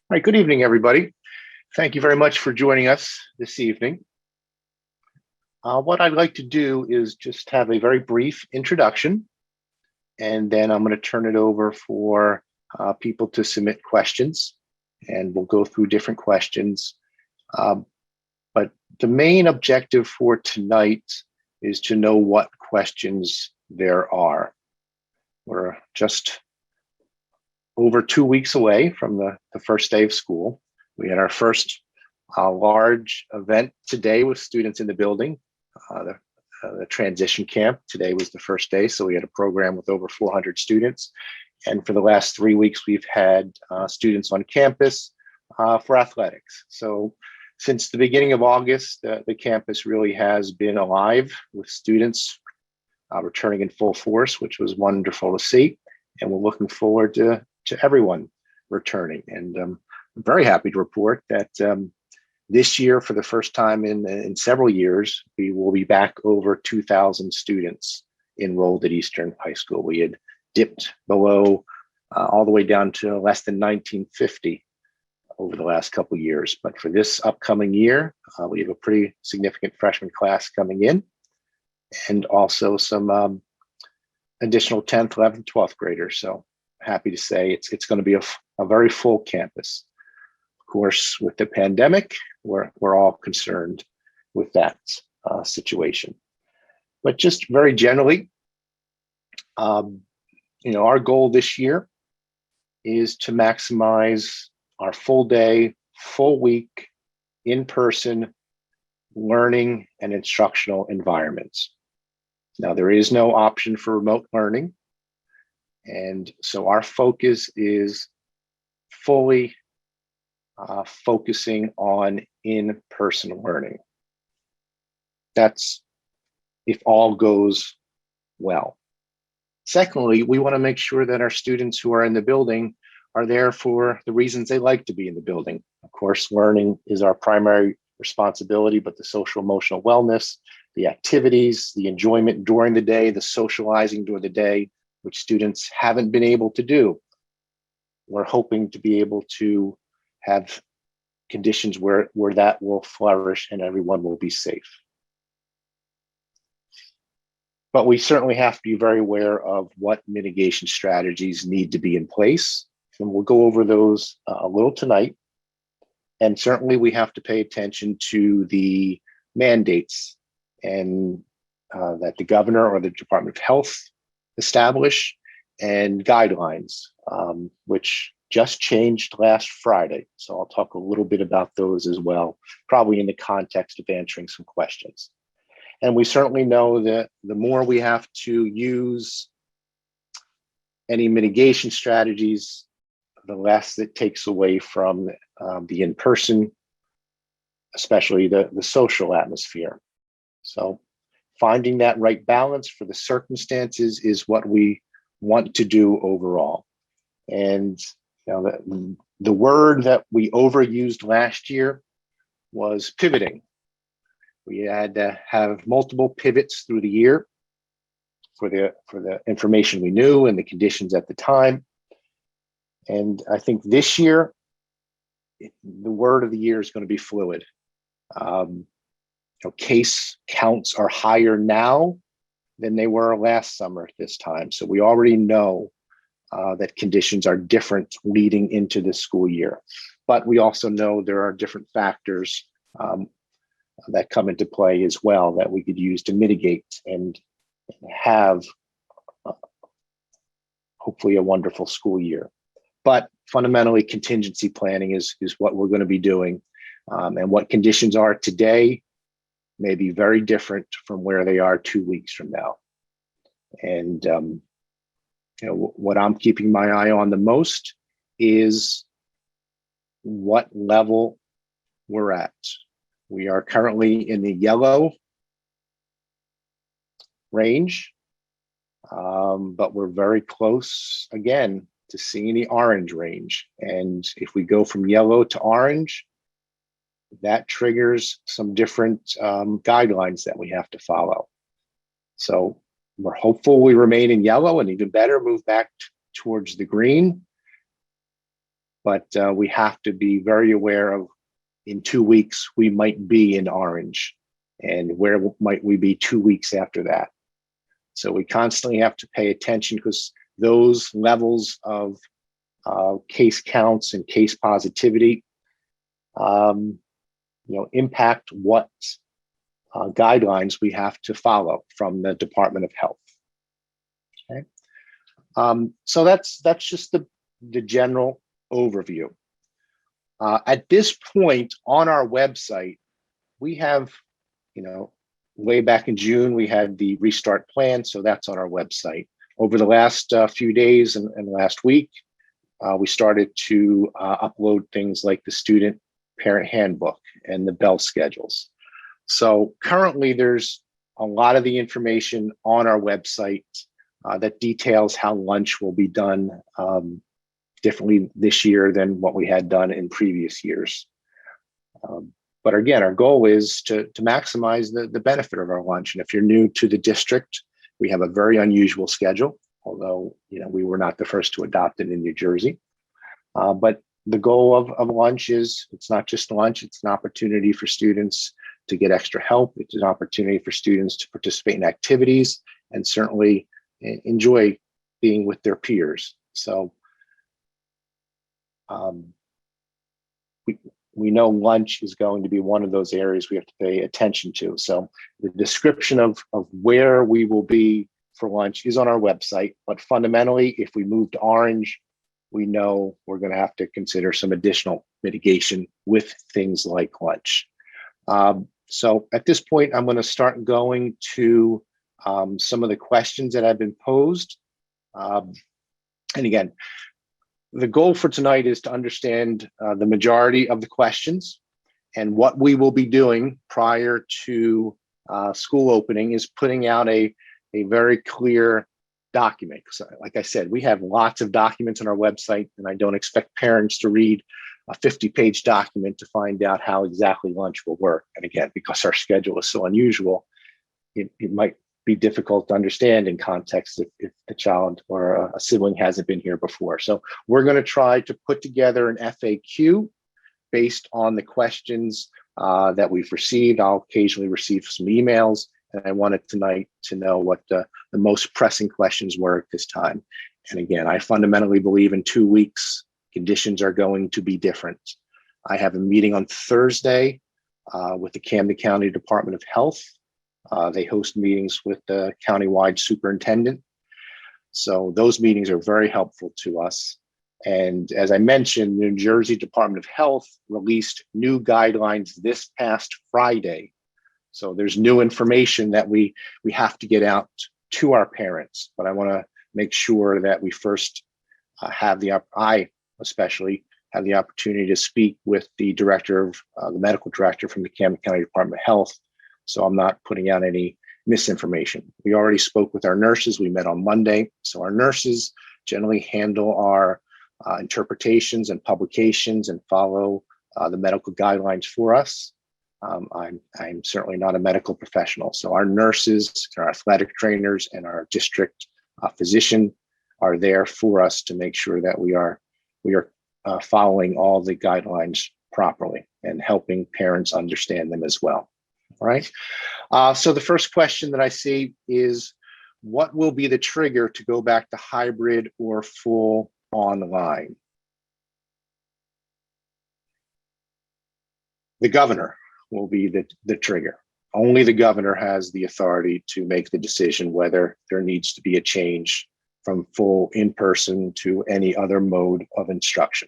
All right, good evening, everybody. Thank you very much for joining us this evening. What I'd like to do is just have a very brief introduction, and then I'm going to turn it over for people to submit questions, and we'll go through different questions. But the main objective for tonight is to know what questions there are. We're just over 2 weeks away from the first day of school. We had our first large event today with students in the building, the transition camp. Today was the first day, so we had a program with over 400 students. And for the last 3 weeks, we've had students on campus for athletics. So since the beginning of August, the campus really has been alive with students returning in full force, which was wonderful to see. And we're looking forward to everyone returning. And I'm very happy to report that this year, for the first time in several years, we will be back over 2,000 students enrolled at Eastern High School. We had dipped below all the way down to less than 1950 over the last couple of years. But for this upcoming year, we have a pretty significant freshman class coming in, and also some additional 10th, 11th, 12th graders. So happy to say it's going to be a very full campus. Of course, with the pandemic, we're all concerned with that situation. But just very generally, our goal this year is to maximize our full day, full week, in-person learning and instructional environments. Now, there is no option for remote learning. And so our focus is fully focusing on in-person learning. That's if all goes well. Secondly, we want to make sure that our students who are in the building are there for the reasons they like to be in the building. Of course, learning is our primary responsibility, but the social emotional wellness, the activities, the enjoyment during the day, the socializing during the day, which students haven't been able to do. We're hoping to be able to have conditions where that will flourish and everyone will be safe. But we certainly have to be very aware of what mitigation strategies need to be in place. And we'll go over those a little tonight. And certainly we have to pay attention to the mandates and that the governor or the Department of Health establish, and guidelines, which just changed last Friday. So I'll talk a little bit about those as well, probably in the context of answering some questions. And we certainly know that the more we have to use any mitigation strategies, the less it takes away from the in-person, especially the social atmosphere. So finding that right balance for the circumstances is what we want to do overall. And the word that we overused last year was pivoting. We had to have multiple pivots through the year for the information we knew and the conditions at the time. And I think this year, the word of the year is going to be fluid. Case counts are higher now than they were last summer at this time. So we already know that conditions are different leading into this school year. But we also know there are different factors that come into play as well that we could use to mitigate and have hopefully a wonderful school year. But fundamentally, contingency planning is what we're going to be doing. And what conditions are today may be very different from where they are 2 weeks from now. And what I'm keeping my eye on the most is what level we're at. We are currently in the yellow range, but we're very close again to seeing the orange range. And if we go from yellow to orange, that triggers some different guidelines that we have to follow. So we're hopeful we remain in yellow, and even better, move back towards the green. but we have to be very aware of in 2 weeks, we might be in orange, and where might we be 2 weeks after that? So we constantly have to pay attention because those levels of case counts and case positivity, impact what guidelines we have to follow from the Department of Health. Okay, so that's just the general overview. At this point on our website, we have, way back in June, we had the restart plan, so that's on our website. Over the last few days and last week, we started to upload things like the student parent handbook and the bell schedules. So currently there's a lot of the information on our website that details how lunch will be done differently this year than what we had done in previous years. But again, our goal is to maximize the benefit of our lunch. And if you're new to the district, we have a very unusual schedule, although we were not the first to adopt it in New Jersey. But the goal of lunch is, it's not just lunch, it's an opportunity for students to get extra help. It's an opportunity for students to participate in activities and certainly enjoy being with their peers. So we know lunch is going to be one of those areas we have to pay attention to. So the description of where we will be for lunch is on our website, but fundamentally, if we move to orange, we know we're going to have to consider some additional mitigation with things like lunch. So at this point, I'm going to start going to some of the questions that have been posed. And again, the goal for tonight is to understand the majority of the questions, and what we will be doing prior to school opening is putting out a very clear document. So, like I said, we have lots of documents on our website, and I don't expect parents to read a 50-page document to find out how exactly lunch will work. And again, because our schedule is so unusual, it might be difficult to understand in context if the child or a sibling hasn't been here before. So we're going to try to put together an FAQ based on the questions that we've received. I'll occasionally receive some emails, and I wanted tonight to know what the most pressing questions were at this time. And again, I fundamentally believe in 2 weeks, conditions are going to be different. I have a meeting on Thursday with the Camden County Department of Health. They host meetings with the countywide superintendent. So those meetings are very helpful to us. And as I mentioned, New Jersey Department of Health released new guidelines this past Friday. So there's new information that we have to get out to our parents. But I want to make sure that we first I especially have the opportunity to speak with the director of the medical director from the Camden County Department of Health. So I'm not putting out any misinformation. We already spoke with our nurses. We met on Monday. So our nurses generally handle our interpretations and publications and follow the medical guidelines for us. I'm certainly not a medical professional. So our nurses, our athletic trainers, and our district physician are there for us to make sure that we are following all the guidelines properly and helping parents understand them as well. All right. So the first question that I see is, what will be the trigger to go back to hybrid or full online? The governor will be the trigger. Only the governor has the authority to make the decision whether there needs to be a change from full in-person to any other mode of instruction.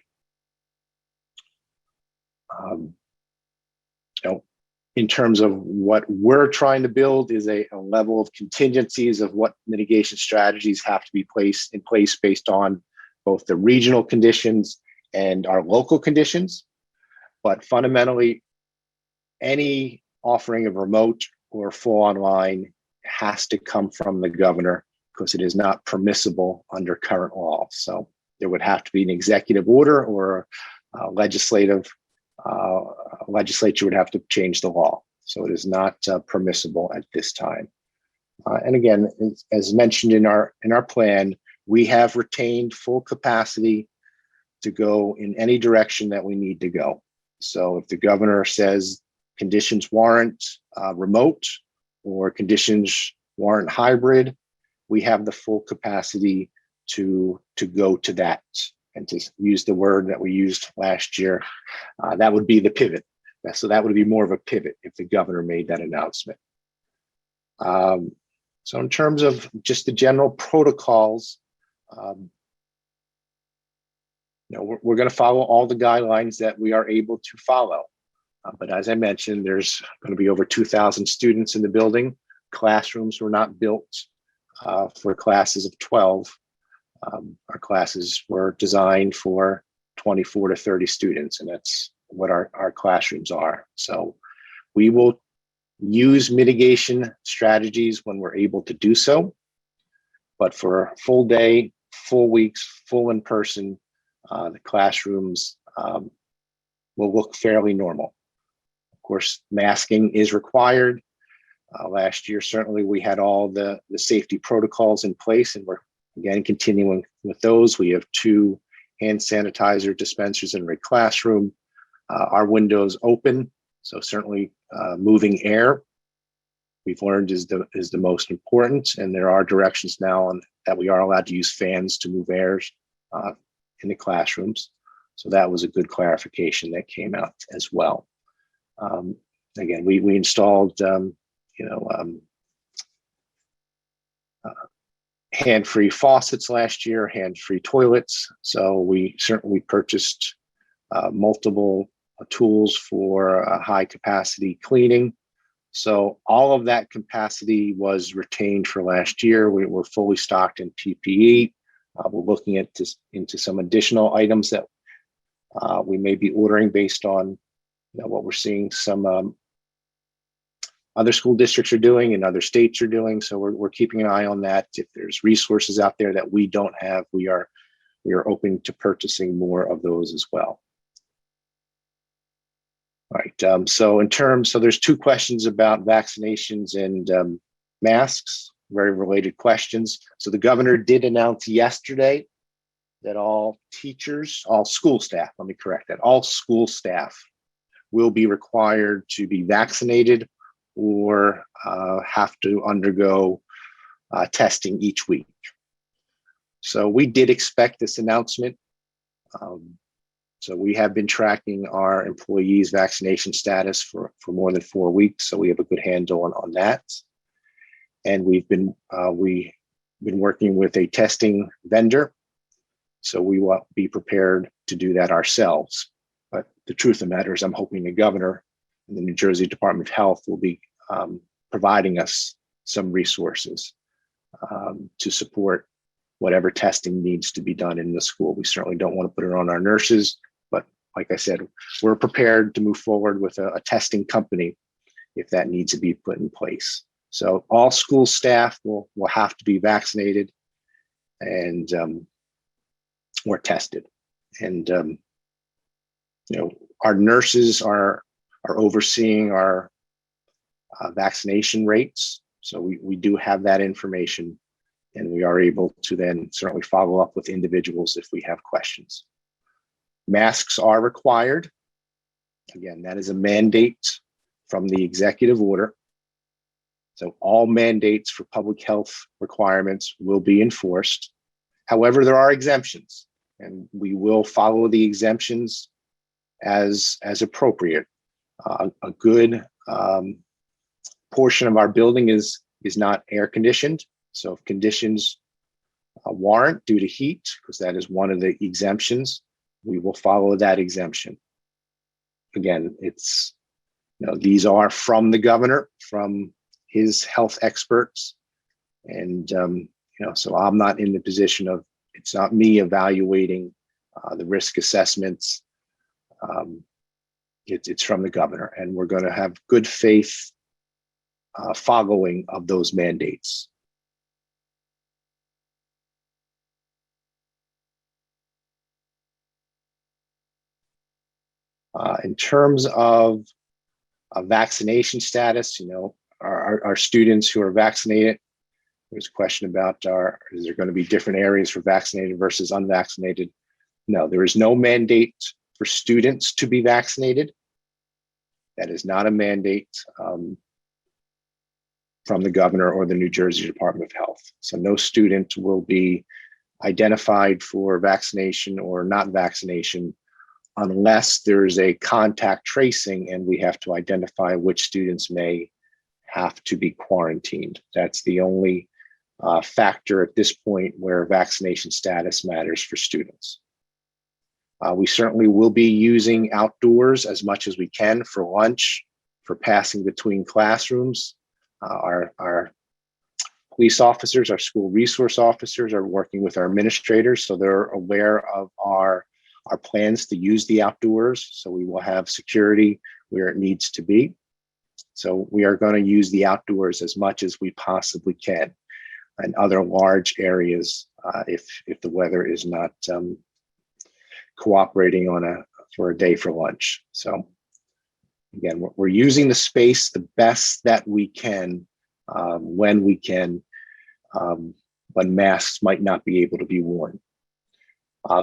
In terms of what we're trying to build is a level of contingencies of what mitigation strategies have to be placed in place based on both the regional conditions and our local conditions. But fundamentally, any offering of remote or full online has to come from the governor, because it is not permissible under current law. So there would have to be an executive order, or legislature would have to change the law. So it is not permissible at this time. And again, as mentioned in our plan, we have retained full capacity to go in any direction that we need to go. So if the governor says conditions warrant remote or conditions warrant hybrid, we have the full capacity to go to that. And to use the word that we used last year, that would be the pivot. So that would be more of a pivot if the governor made that announcement. So in terms of just the general protocols, we're going to follow all the guidelines that we are able to follow. But as I mentioned, there's going to be over 2,000 students in the building. Classrooms were not built for classes of 12. Our classes were designed for 24 to 30 students, and that's what our classrooms are. So we will use mitigation strategies when we're able to do so. But for full day, full weeks, full in person, the classrooms will look fairly normal. Of course, masking is required. Last year, certainly we had all the safety protocols in place, and we're again continuing with those. We have 2 hand sanitizer dispensers in every classroom. Our windows open, so certainly moving air, we've learned is the most important, and there are directions now that we are allowed to use fans to move airs in the classrooms. So that was a good clarification that came out as well. Again, we installed hand-free faucets last year, hand-free toilets. So we certainly purchased multiple tools for high capacity cleaning. So all of that capacity was retained for last year. We were fully stocked in PPE. We're looking into some additional items that we may be ordering based on what we're seeing some other school districts are doing and other states are doing. So we're keeping an eye on that. If there's resources out there that we don't have, we are open to purchasing more of those as well. All right. So there's 2 questions about vaccinations and masks, very related questions. So the governor did announce yesterday that all teachers, all school staff, let me correct that, all school staff will be required to be vaccinated or have to undergo testing each week. So we did expect this announcement. So we have been tracking our employees' vaccination status for more than 4 weeks. So we have a good handle on that. And we've been working with a testing vendor. So we will be prepared to do that ourselves. But the truth of the matter is I'm hoping the governor and the New Jersey Department of Health will be providing us some resources to support whatever testing needs to be done in the school. We certainly don't want to put it on our nurses, but like I said, we're prepared to move forward with a testing company if that needs to be put in place. So all school staff will have to be vaccinated and or tested. And our nurses are overseeing our vaccination rates. So we do have that information, and we are able to then certainly follow up with individuals if we have questions. Masks are required. Again, that is a mandate from the executive order. So all mandates for public health requirements will be enforced. However, there are exemptions, and we will follow the exemptions as appropriate. A good portion of our building is not air conditioned. So if conditions warrant due to heat, because that is one of the exemptions, we will follow that exemption. Again, these are from the governor, from his health experts. And, so I'm not in the position of, it's not me evaluating the risk assessments. It's from the governor, and we're going to have good faith following of those mandates. In terms of vaccination status, our students who are vaccinated, there's a question about is there going to be different areas for vaccinated versus unvaccinated? No, there is no mandate for students to be vaccinated. That is not a mandate from the governor or the New Jersey Department of Health. So no student will be identified for vaccination or not vaccination unless there's a contact tracing and we have to identify which students may have to be quarantined. That's the only factor at this point where vaccination status matters for students. We certainly will be using outdoors as much as we can for lunch, for passing between classrooms. Our police officers, our school resource officers are working with our administrators, so they're aware of our plans to use the outdoors. So we will have security where it needs to be. So we are going to use the outdoors as much as we possibly can in other large areas if the weather is not cooperating for a day for lunch. So again, we're using the space the best that we can when we can, but masks might not be able to be worn.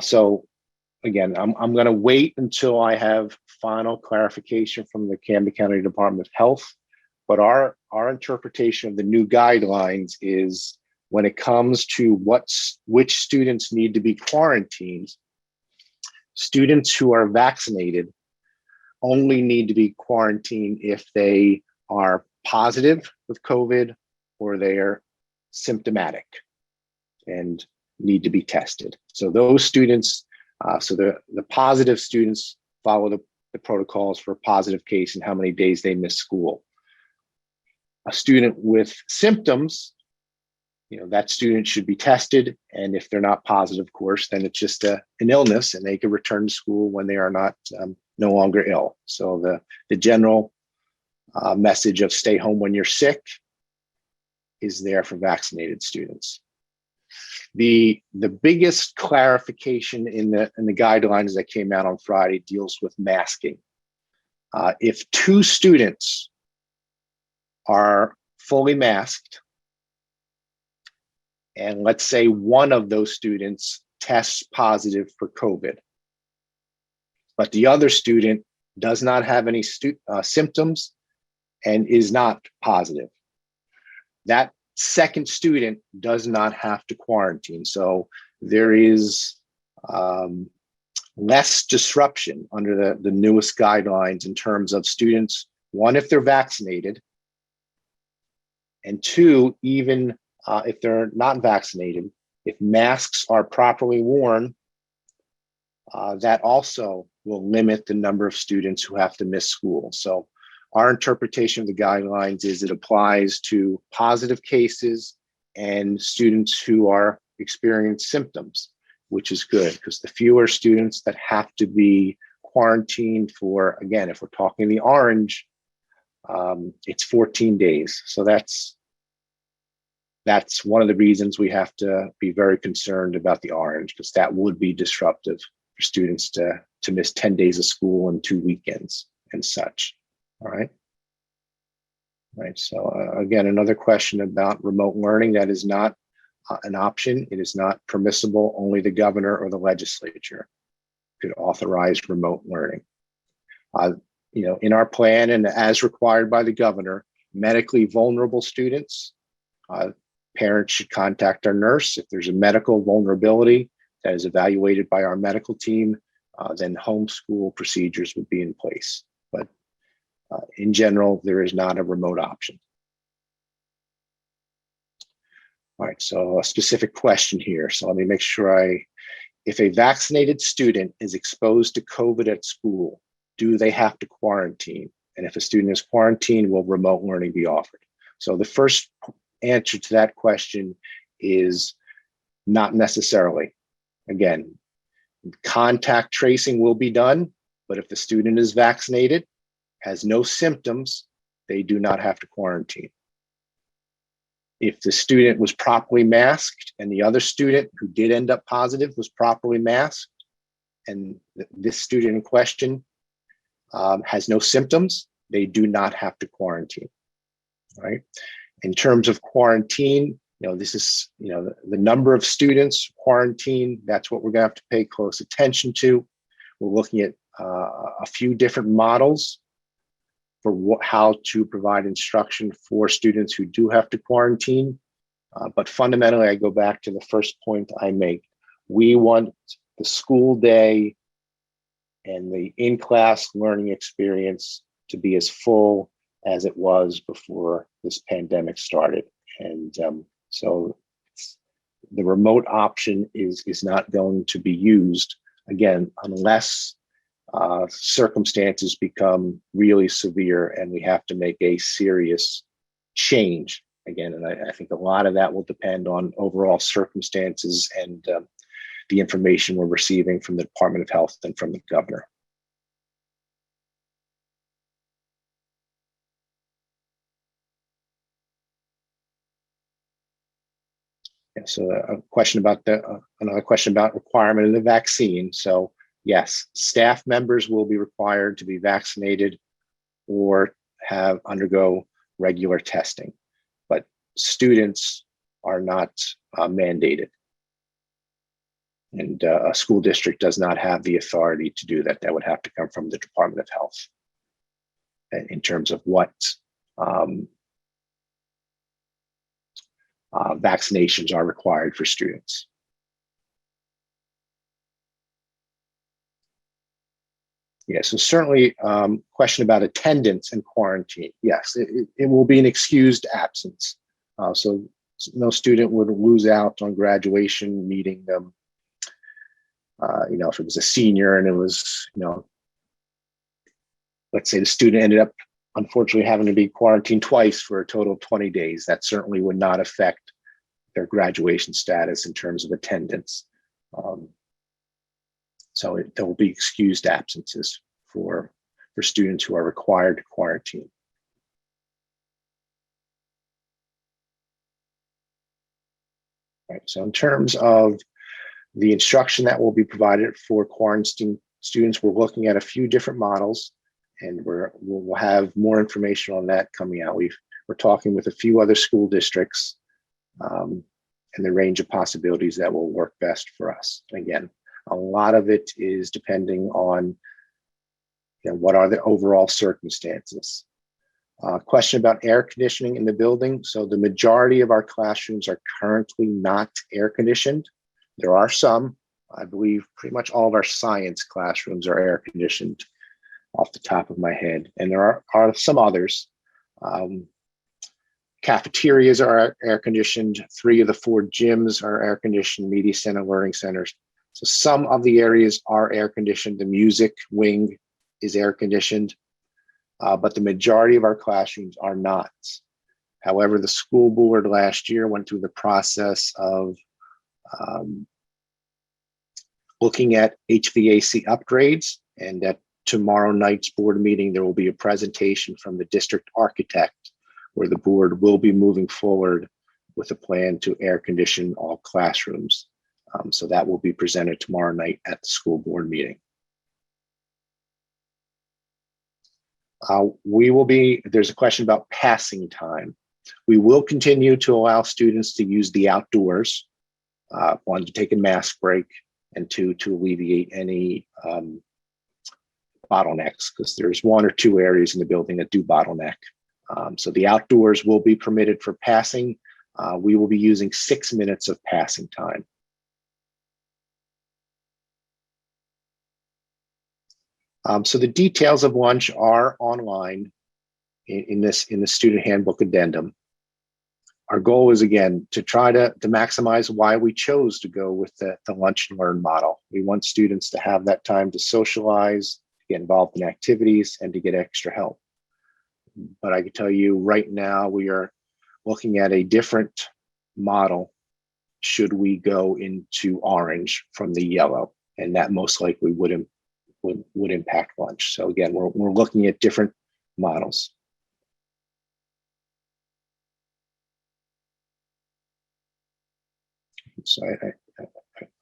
So again, I'm going to wait until I have final clarification from the Camden County Department of Health. But our interpretation of the new guidelines is when it comes to which students need to be quarantined, students who are vaccinated only need to be quarantined if they are positive with COVID or they are symptomatic and need to be tested. So those students, so the positive students follow the protocols for a positive case and how many days they miss school. A student with symptoms, that student should be tested. And if they're not positive, of course, then it's just an illness and they can return to school when they are not no longer ill. So the general message of stay home when you're sick is there for vaccinated students. The biggest clarification in the guidelines that came out on Friday deals with masking. If two students are fully masked, and let's say one of those students tests positive for COVID, but the other student does not have any symptoms and is not positive, that second student does not have to quarantine. So there is less disruption under the newest guidelines in terms of students, one, if they're vaccinated, and two, even if they're not vaccinated, if masks are properly worn, that also will limit the number of students who have to miss school. So our interpretation of the guidelines is it applies to positive cases and students who are experiencing symptoms, which is good because the fewer students that have to be quarantined for, again, if we're talking the orange, it's 14 days. So that's one of the reasons we have to be very concerned about the orange, because that would be disruptive for students to miss 10 days of school and 2 weekends and such. All right. Right. So again, another question about remote learning. That is not an option. It is not permissible. Only the governor or the legislature could authorize remote learning. In our plan and as required by the governor, medically vulnerable students, parents should contact our nurse. If there's a medical vulnerability that is evaluated by our medical team, then homeschool procedures would be in place. But in general, there is not a remote option. All right, so a specific question here. So let me make sure if a vaccinated student is exposed to COVID at school, do they have to quarantine? And if a student is quarantined, will remote learning be offered? So the first answer to that question is not necessarily. Again, contact tracing will be done, but if the student is vaccinated, has no symptoms, they do not have to quarantine. If the student was properly masked and the other student who did end up positive was properly masked, and this student in question has no symptoms, they do not have to quarantine. Right? In terms of quarantine, This is, the number of students quarantined. That's what we're going to have to pay close attention to. We're looking at a few different models for how to provide instruction for students who do have to quarantine. But fundamentally, I go back to the first point I make. We want the school day and the in-class learning experience to be as full as it was before this pandemic started. And so the remote option is not going to be used, again, unless circumstances become really severe and we have to make a serious change. Again, and I think a lot of that will depend on overall circumstances and the information we're receiving from the Department of Health and from the governor. So another question about requirement of the vaccine. So yes, staff members will be required to be vaccinated or undergo regular testing, but students are not mandated. And a school district does not have the authority to do that. That would have to come from the Department of Health in terms of what vaccinations are required for students. Yeah, so certainly question about attendance and quarantine. Yes, it will be an excused absence. So no student would lose out on graduation meeting them. If it was a senior and it was, let's say the student ended up unfortunately having to be quarantined twice for a total of 20 days, that certainly would not affect their graduation status in terms of attendance. So there will be excused absences for students who are required to quarantine. Right, so in terms of the instruction that will be provided for quarantine students, we're looking at a few different models, and we'll have more information on that coming out. We're talking with a few other school districts and the range of possibilities that will work best for us. Again, a lot of it is depending on what are the overall circumstances. Question about air conditioning in the building. So the majority of our classrooms are currently not air conditioned. There are some, I believe pretty much all of our science classrooms are air conditioned off the top of my head. And there are some others. Cafeterias are air conditioned. 3 of the 4 gyms are air conditioned, media center, learning centers. So some of the areas are air conditioned. The music wing is air conditioned, but the majority of our classrooms are not. However, the school board last year went through the process of looking at HVAC upgrades, and at tomorrow night's board meeting, there will be a presentation from the district architect where the board will be moving forward with a plan to air condition all classrooms. So that will be presented tomorrow night at the school board meeting. There's a question about passing time. We will continue to allow students to use the outdoors, one, to take a mask break, and two, to alleviate any bottlenecks, because there's 1 or 2 areas in the building that do bottleneck. So the outdoors will be permitted for passing. We will be using 6 minutes of passing time. So the details of lunch are online in the student handbook addendum. Our goal is, again, to try to maximize why we chose to go with the lunch and learn model. We want students to have that time to socialize, to get involved in activities, and to get extra help. But I can tell you right now, we are looking at a different model should we go into orange from the yellow, and that most likely would impact lunch. So again, we're looking at different models. So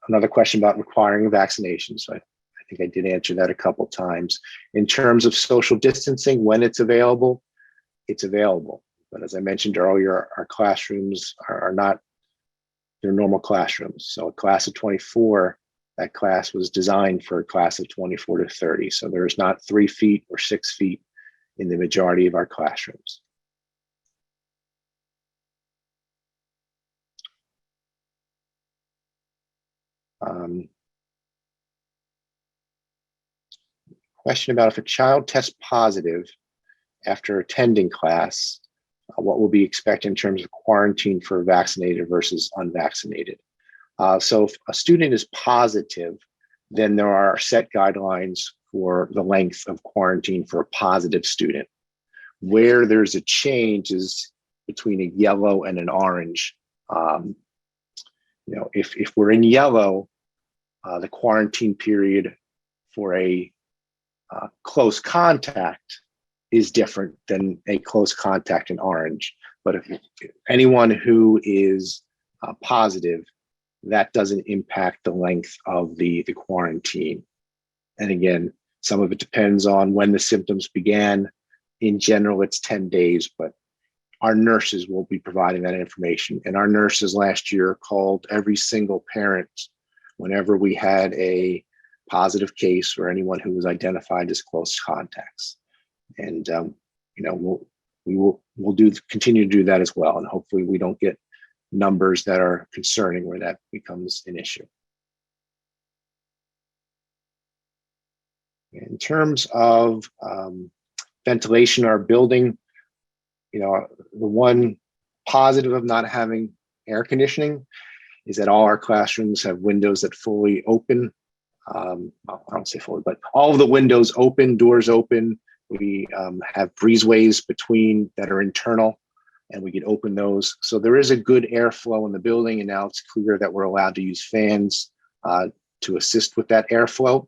another question about requiring a vaccination. So I think I did answer that a couple times. In terms of social distancing, when it's available, it's available. But as I mentioned earlier, our classrooms are not their normal classrooms. So a class of 24, that class was designed for a class of 24 to 30. So there's not 3 feet or 6 feet in the majority of our classrooms. Question about if a child tests positive after attending class, what will be expected in terms of quarantine for vaccinated versus unvaccinated? So if a student is positive, then there are set guidelines for the length of quarantine for a positive student. Where there's a change is between a yellow and an orange. If we're in yellow, the quarantine period for a close contact is different than a close contact in orange. But if anyone who is positive, that doesn't impact the length of the quarantine. And again, some of it depends on when the symptoms began. In general, it's 10 days, but our nurses will be providing that information. And our nurses last year called every single parent whenever we had a positive case or anyone who was identified as close contacts. And we'll continue to do that as well. And hopefully we don't get numbers that are concerning where that becomes an issue. In terms of ventilation, our building, the one positive of not having air conditioning is that all our classrooms have windows that fully open. I don't say fully, but all of the windows open, doors open. We have breezeways between that are internal, and we can open those. So there is a good airflow in the building, and now it's clear that we're allowed to use fans to assist with that airflow.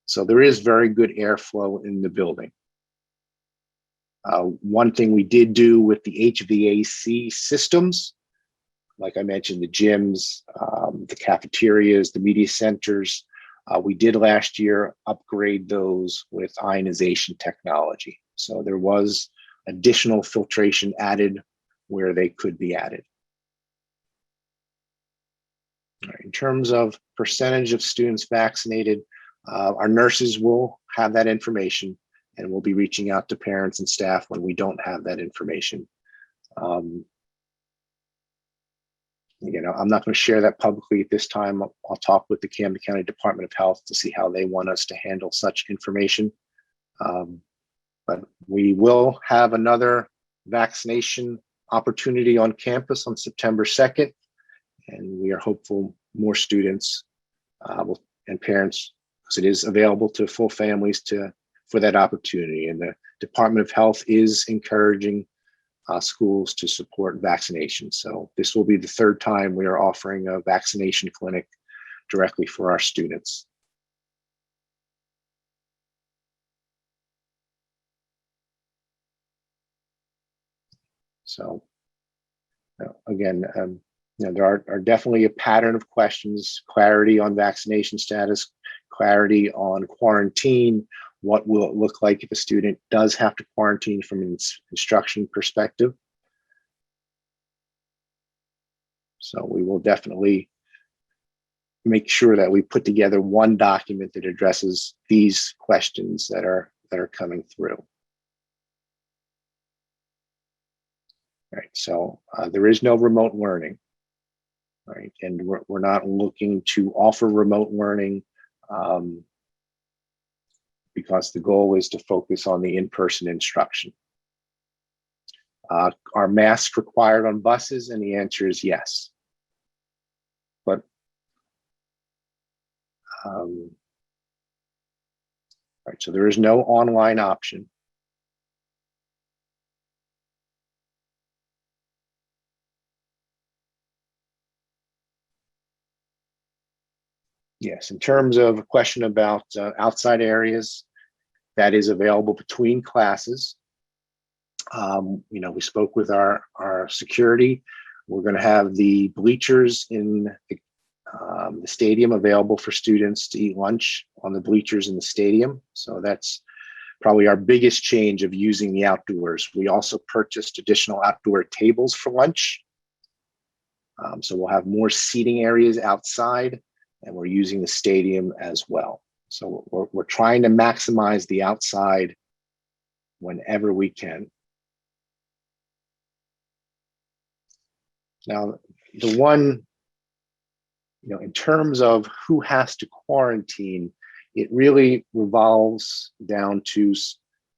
So there is very good airflow in the building. One thing we did do with the HVAC systems, like I mentioned, the gyms, the cafeterias, the media centers, we did last year upgrade those with ionization technology. So there was additional filtration added where they could be added. All right, in terms of percentage of students vaccinated, our nurses will have that information, and we'll be reaching out to parents and staff when we don't have that information. I'm not going to share that publicly at this time. I'll talk with the Camden County Department of Health to see how they want us to handle such information. But we will have another vaccination opportunity on campus on September 2nd, and we are hopeful more students and parents, because it is available to full families for that opportunity. And the Department of Health is encouraging schools to support vaccination. So this will be the 3rd time we are offering a vaccination clinic directly for our students. So again, there are definitely a pattern of questions: clarity on vaccination status, clarity on quarantine. What will it look like if a student does have to quarantine from an instruction perspective? So we will definitely make sure that we put together one document that addresses these questions that are coming through. All right, so there is no remote learning, right? And we're not looking to offer remote learning because the goal is to focus on the in-person instruction. Are masks required on buses? And the answer is yes. But right, so there is no online option. Yes, in terms of a question about outside areas, that is available between classes. We spoke with our security. We're going to have the bleachers in the stadium available for students to eat lunch on the bleachers in the stadium. So that's probably our biggest change of using the outdoors. We also purchased additional outdoor tables for lunch. So we'll have more seating areas outside, and we're using the stadium as well. So we're trying to maximize the outside whenever we can. Now, the one, in terms of who has to quarantine, it really revolves down to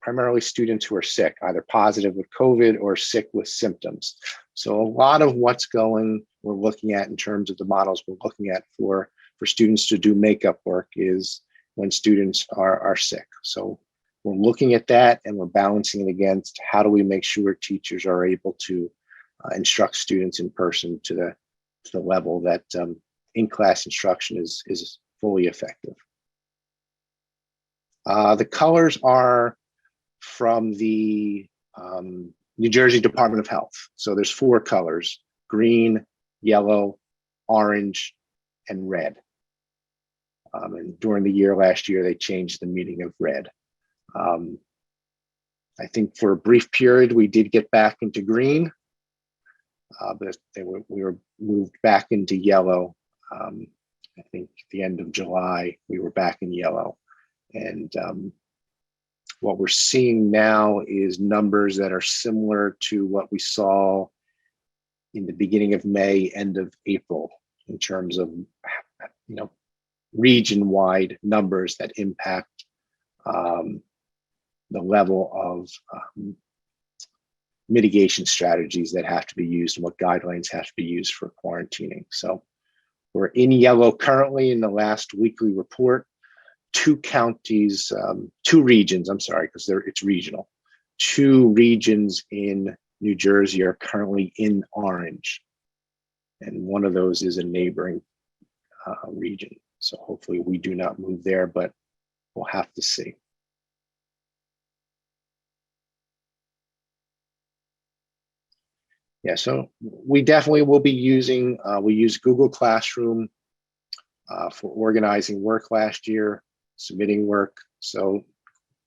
primarily students who are sick, either positive with COVID or sick with symptoms. So a lot of what's we're looking at in terms of the models we're looking at for students to do makeup work is when students are sick. So we're looking at that and we're balancing it against how do we make sure teachers are able to instruct students in person to the level that in-class instruction is fully effective. The colors are from the New Jersey Department of Health. So there's 4 colors: green, yellow, orange, and red. And during the year last year, they changed the meaning of red. I think for a brief period, we did get back into green, but we were moved back into yellow. I think at the end of July, we were back in yellow. And what we're seeing now is numbers that are similar to what we saw in the beginning of May, end of April, in terms of region-wide numbers that impact the level of mitigation strategies that have to be used and what guidelines have to be used for quarantining. So we're in yellow currently in the last weekly report. 2 counties, 2 regions, I'm sorry, because it's regional. 2 regions in New Jersey are currently in orange. And one of those is a neighboring region. So hopefully we do not move there, but we'll have to see. Yeah, so we definitely will be using, we used Google Classroom for organizing work last year, submitting work. So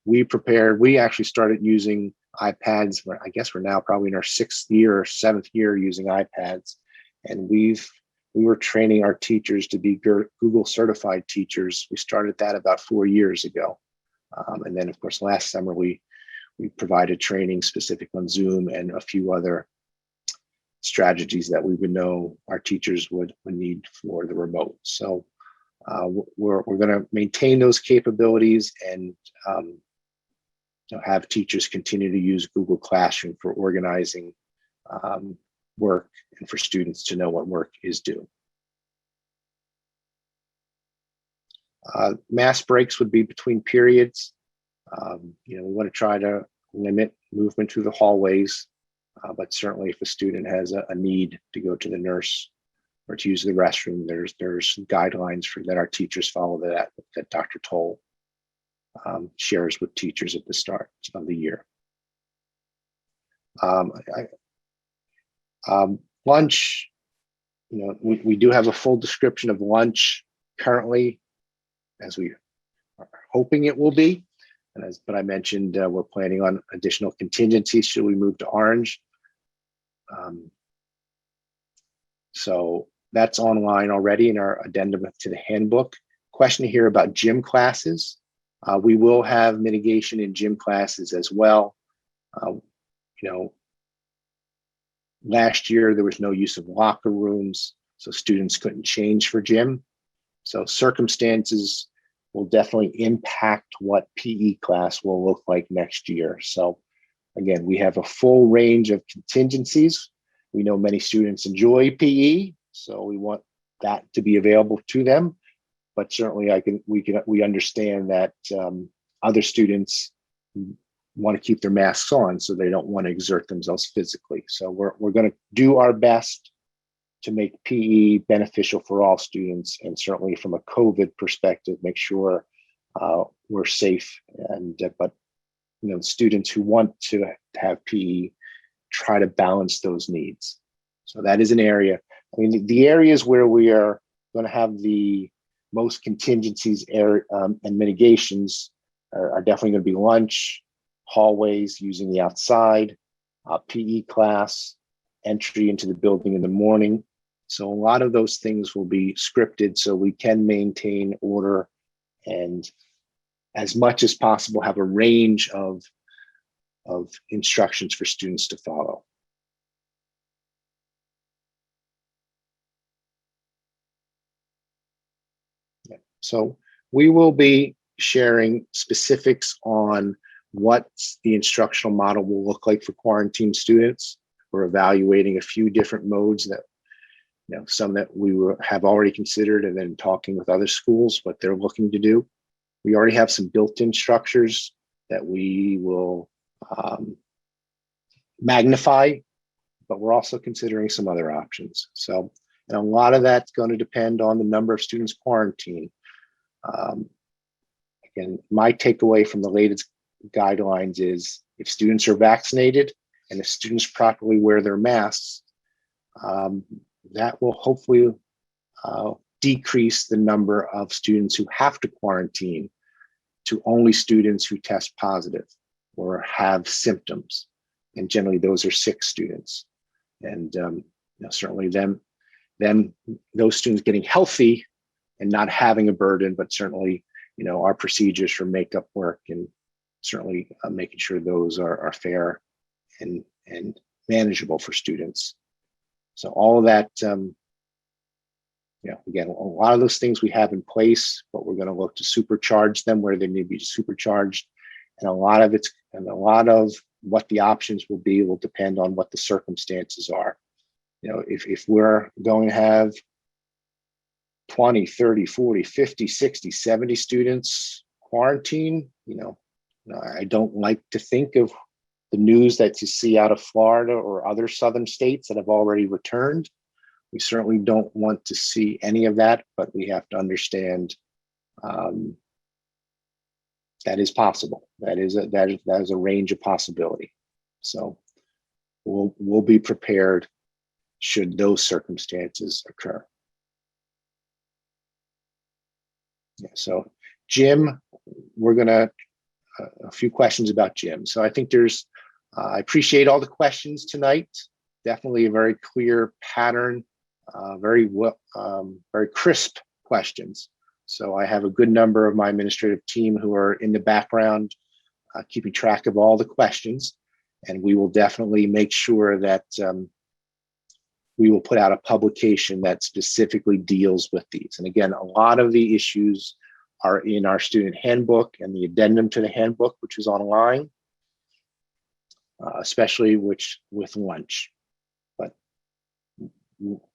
we actually started using iPads. I guess we're now probably in our 6th year or 7th year using iPads. And we were training our teachers to be Google certified teachers. We started that about 4 years ago. And then of course, last summer, we provided training specific on Zoom and a few other strategies that we would know our teachers would need for the remote. So we're going to maintain those capabilities and have teachers continue to use Google Classroom for organizing work and for students to know what work is due. Mass breaks would be between periods. We want to try to limit movement through the hallways, but certainly if a student has a need to go to the nurse or to use the restroom, there's guidelines that our teachers follow that Dr. Toll shares with teachers at the start of the year. Lunch, we do have a full description of lunch currently, as we are hoping it will be. But I mentioned we're planning on additional contingencies should we move to orange. So that's online already in our addendum to the handbook. Question here about gym classes. We will have mitigation in gym classes as well. Last year there was no use of locker rooms, so students couldn't change for gym. So circumstances will definitely impact what PE class will look like next year. So again, we have a full range of contingencies. We know many students enjoy PE, so we want that to be available to them. But certainly we understand that other students want to keep their masks on, so they don't want to exert themselves physically. So we're going to do our best to make PE beneficial for all students, and certainly from a COVID perspective, make sure we're safe. And but students who want to have PE, try to balance those needs. So that is an area. I mean, the areas where we are going to have the most contingencies and mitigations are definitely going to be lunch, hallways, using the outside, PE class, entry into the building in the morning. So a lot of those things will be scripted so we can maintain order and, as much as possible, have a range of instructions for students to follow. So we will be sharing specifics on what the instructional model will look like for quarantine students. We're evaluating a few different modes that, some that we have already considered, and then talking with other schools what they're looking to do. We already have some built-in structures that we will magnify, but we're also considering some other options. So, and a lot of that's going to depend on the number of students quarantined. Again, my takeaway from the latest guidelines is if students are vaccinated and the students properly wear their masks, that will hopefully decrease the number of students who have to quarantine to only students who test positive or have symptoms. And generally those are sick students. And certainly those students getting healthy and not having a burden, but certainly, our procedures for makeup work and certainly making sure those are fair and manageable for students. So all of that, again, a lot of those things we have in place, but we're going to look to supercharge them where they need to be supercharged. And a lot of what the options will be will depend on what the circumstances are. If we're going to have 20, 30, 40, 50, 60, 70 students quarantine, I don't like to think of the news that you see out of Florida or other southern states that have already returned. We certainly don't want to see any of that, but we have to understand that is possible. That is a range of possibility. So we'll be prepared should those circumstances occur. Yeah, so Jim, we're gonna a few questions about Jim. So I think I appreciate all the questions tonight. Definitely a very clear pattern, very crisp questions. So I have a good number of my administrative team who are in the background, keeping track of all the questions, and we will definitely make sure that we will put out a publication that specifically deals with these. And again, a lot of the issues are in our student handbook and the addendum to the handbook, which is online, especially with lunch. But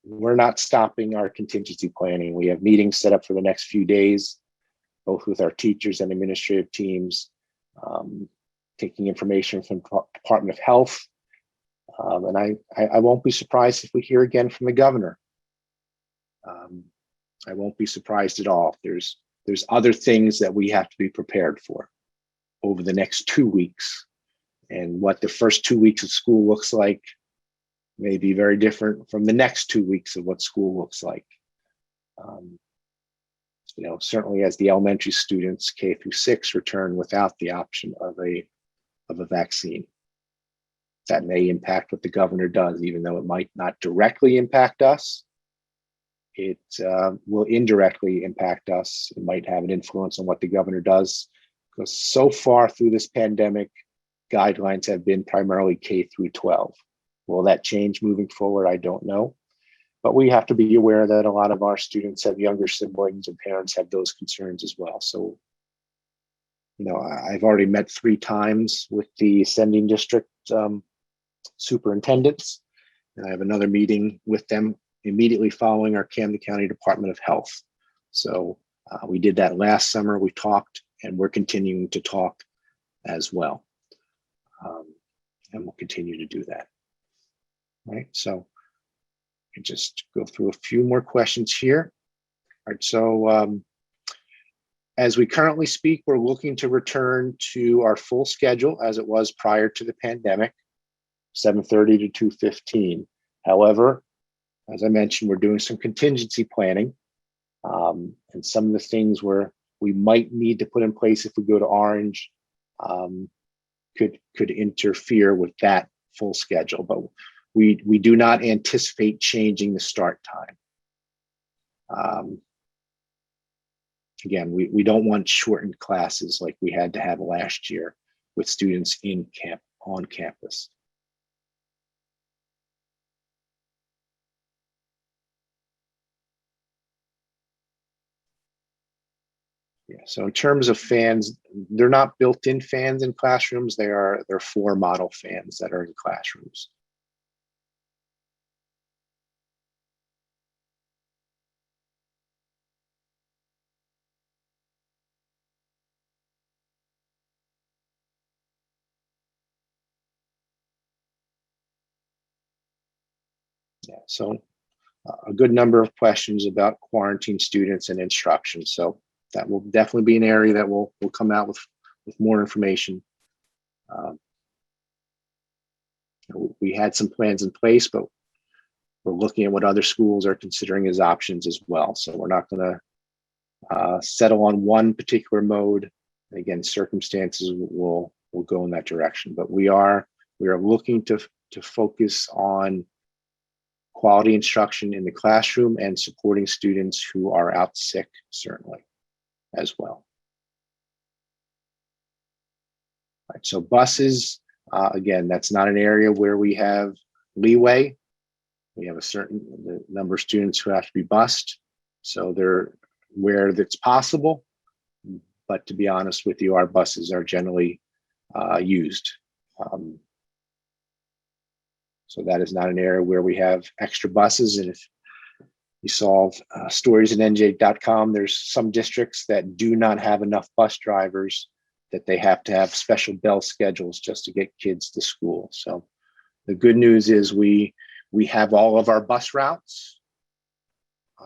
we're not stopping our contingency planning. We have meetings set up for the next few days, both with our teachers and administrative teams, taking information from Department of Health. And I won't be surprised if we hear again from the governor. I won't be surprised at all. There's other things that we have to be prepared for over the next 2 weeks. And what the first 2 weeks of school looks like may be very different from the next 2 weeks of what school looks like. Certainly as the elementary students, K through 6, return without the option of a vaccine. That may impact what the governor does, even though it might not directly impact us. It will indirectly impact us. It might have an influence on what the governor does, because so far through this pandemic, guidelines have been primarily K through 12. Will that change moving forward? I don't know. But we have to be aware that a lot of our students have younger siblings and parents have those concerns as well. So, I've already met 3 times with the sending district superintendents, and I have another meeting with them immediately following our Camden County Department of Health. So we did that last summer. We talked, and we're continuing to talk as well. And we'll continue to do that. Right. So I just go through a few more questions here. All right. So as we currently speak, we're looking to return to our full schedule as it was prior to the pandemic, 7:30 to 2:15. However, as I mentioned, we're doing some contingency planning. And some of the things we're we might need to put in place if we go to orange could interfere with that full schedule, but we do not anticipate changing the start time. Again, we don't want shortened classes like we had to have last year with students on campus. Yeah, so in terms of fans, they're not built-in fans in classrooms. They're floor model fans that are in classrooms. Yeah, so a good number of questions about quarantine students and instruction. So that will definitely be an area that we'll come out with more information. We had some plans in place, but we're looking at what other schools are considering as options as well. So we're not going to settle on one particular mode. Again, circumstances will go in that direction. But we are looking to focus on quality instruction in the classroom and supporting students who are out sick, certainly, as well. All right, so buses, again, that's not an area where we have leeway. We have the number of students who have to be bused. So they're where that's possible. But to be honest with you, our buses are generally used. So that is not an area where we have extra buses. And if you saw stories in NJ.com, there's some districts that do not have enough bus drivers that they have to have special bell schedules just to get kids to school. So the good news is we have all of our bus routes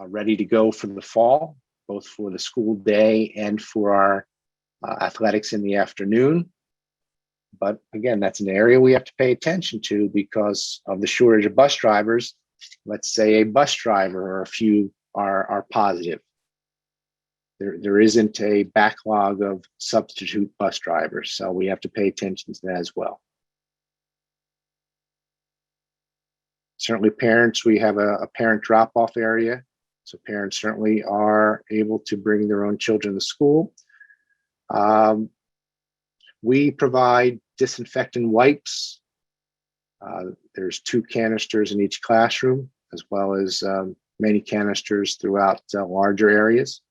ready to go for the fall, both for the school day and for our athletics in the afternoon. But again, that's an area we have to pay attention to because of the shortage of bus drivers. Let's say a bus driver or a few are positive. There isn't a backlog of substitute bus drivers, so we have to pay attention to that as well. Certainly parents, we have a parent drop-off area. So parents certainly are able to bring their own children to school. We provide disinfectant wipes. There's 2 canisters in each classroom, as well as many canisters throughout larger areas.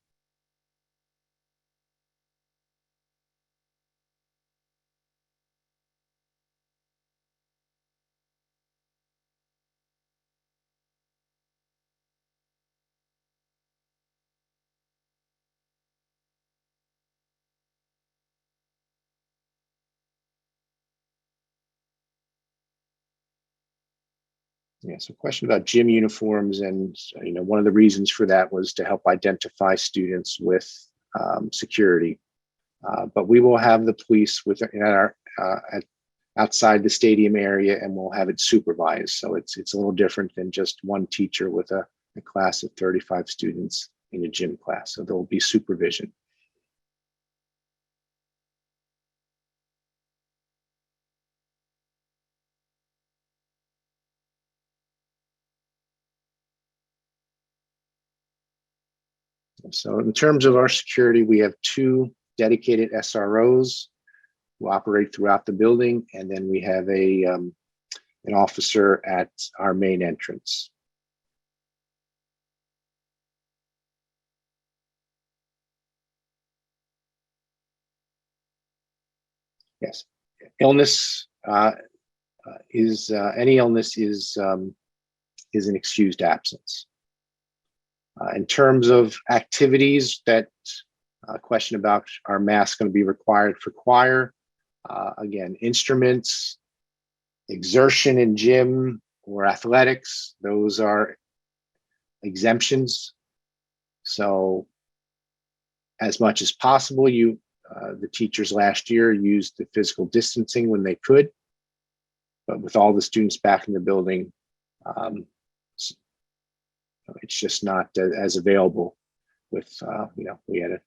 Yeah, so question about gym uniforms, and one of the reasons for that was to help identify students with security. But we will have the police outside the stadium area, and we'll have it supervised. So it's a little different than just one teacher with a class of 35 students in a gym class. So there will be supervision. So in terms of our security, we have 2 dedicated SROs who operate throughout the building, and then we have an officer at our main entrance. Yes, illness any illness is an excused absence. In terms of activities, that question about are masks going to be required for choir? Again, instruments, exertion in gym or athletics, those are exemptions. So as much as possible, the teachers last year used the physical distancing when they could, but with all the students back in the building, it's just not as available with, we had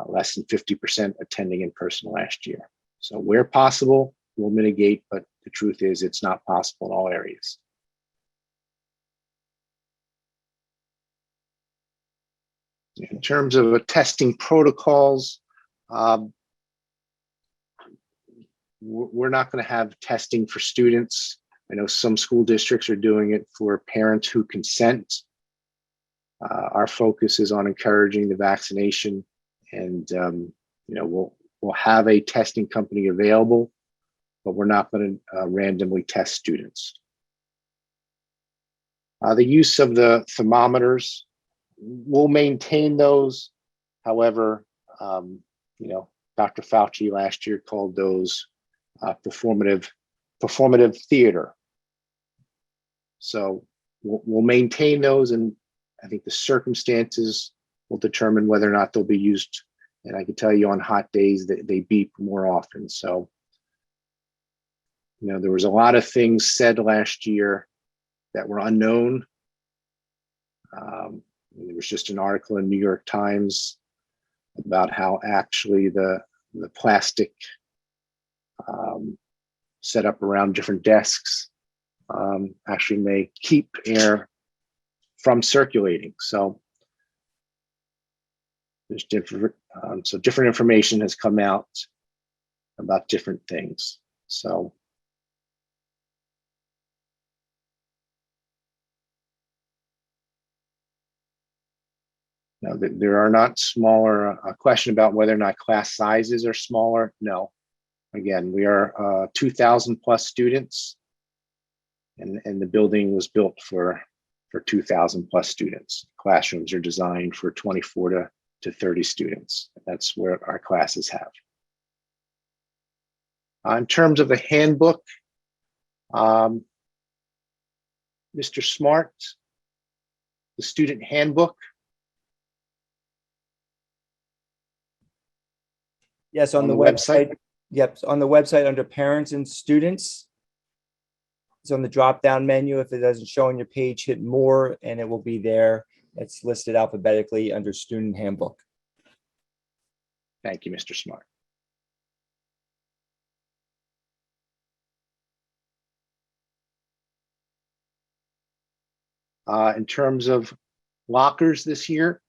less than 50% attending in person last year. So where possible, we'll mitigate, but the truth is it's not possible in all areas. In terms of testing protocols, we're not going to have testing for students. I know some school districts are doing it for parents who consent. Our focus is on encouraging the vaccination, and we'll have a testing company available, but we're not going to randomly test students. The use of the thermometers, we'll maintain those. However, Dr. Fauci last year called those performative theater. So we'll maintain those, and I think the circumstances will determine whether or not they'll be used. And I can tell you on hot days that they beep more often. So, there was a lot of things said last year that were unknown. There was just an article in New York Times about how actually the plastic set up around different desks actually may keep air from circulating. So there's different information has come out about different things. So now there are not smaller. A question about whether or not class sizes are smaller. No, again, we are 2,000 plus students, and the building was built for 2,000 plus students. Classrooms are designed for 24 to 30 students. That's where our classes have. In terms of the handbook, Mr. Smart, the student handbook. Yes, on the website. Yep, on the website under parents and students. It's on the drop-down menu. If it doesn't show on your page, hit more and it will be there. It's listed alphabetically under student handbook. Thank you, Mr. Smart. In terms of lockers this year,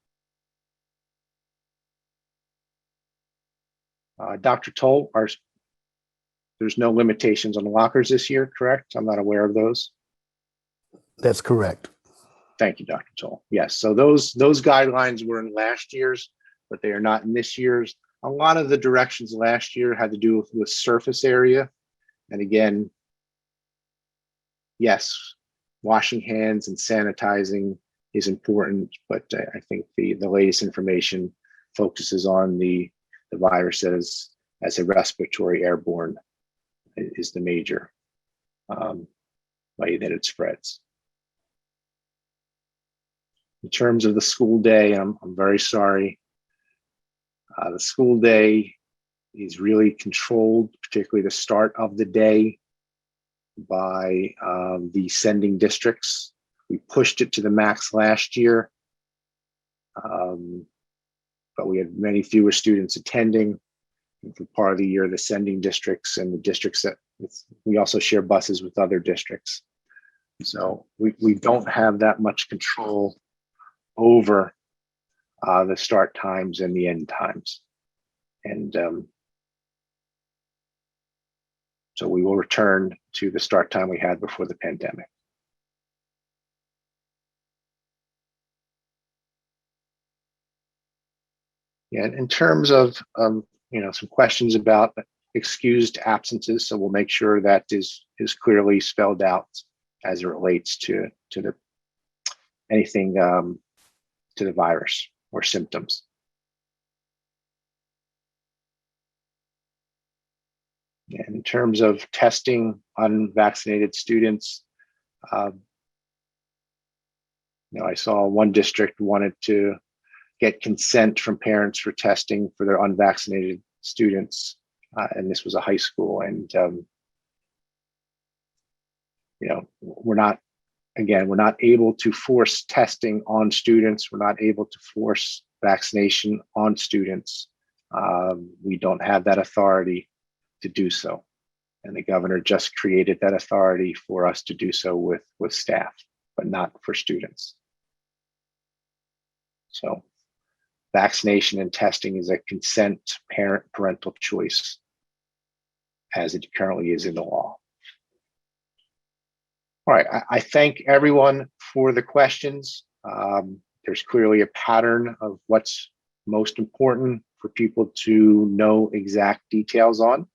Dr. Toll, there's no limitations on the lockers this year, correct? I'm not aware of those. That's correct. Thank you, Dr. Toll. Yes, so those guidelines were in last year's, but they are not in this year's. A lot of the directions last year had to do with surface area. And again, yes, washing hands and sanitizing is important, but I think the latest information focuses on the virus as a respiratory airborne is the major way that it spreads. In terms of the school day, I'm very sorry. The school day is really controlled, particularly the start of the day, by the sending districts. We pushed it to the max last year, but we had many fewer students attending. And for part of the year, the sending districts and the districts that we also share buses with other districts. So we don't have that much control over the start times and the end times. And so we will return to the start time we had before the pandemic. Yeah, in terms of some questions about excused absences, so we'll make sure that is clearly spelled out as it relates to anything to the virus or symptoms. And in terms of testing unvaccinated students, I saw one district wanted to get consent from parents for testing for their unvaccinated students, and this was a high school. And we're not able to force testing on students. We're not able to force vaccination on students. We don't have that authority to do so. And the governor just created that authority for us to do so with staff, but not for students. So vaccination and testing is a consent parental choice as it currently is in the law. All right, I thank everyone for the questions. There's clearly a pattern of what's most important for people to know exact details on.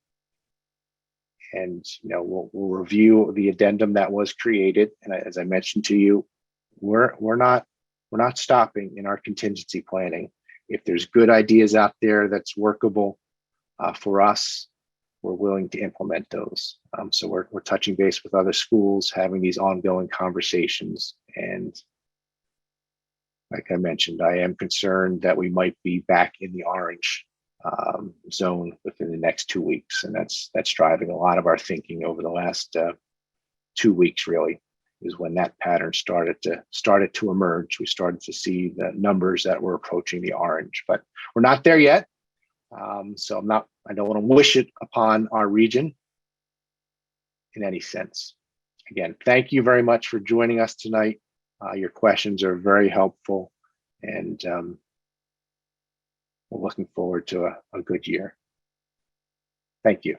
And we'll review the addendum that was created. And as I mentioned to you, we're not stopping in our contingency planning. If there's good ideas out there that's workable for us, we're willing to implement those. So we're touching base with other schools, having these ongoing conversations. And like I mentioned, I am concerned that we might be back in the orange zone within the next 2 weeks. And that's driving a lot of our thinking over the last 2 weeks, really, is when that pattern started to emerge. We started to see the numbers that were approaching the orange, but we're not there yet. So I don't want to wish it upon our region in any sense. Again, thank you very much for joining us tonight. Your questions are very helpful, and we're looking forward to a good year. Thank you.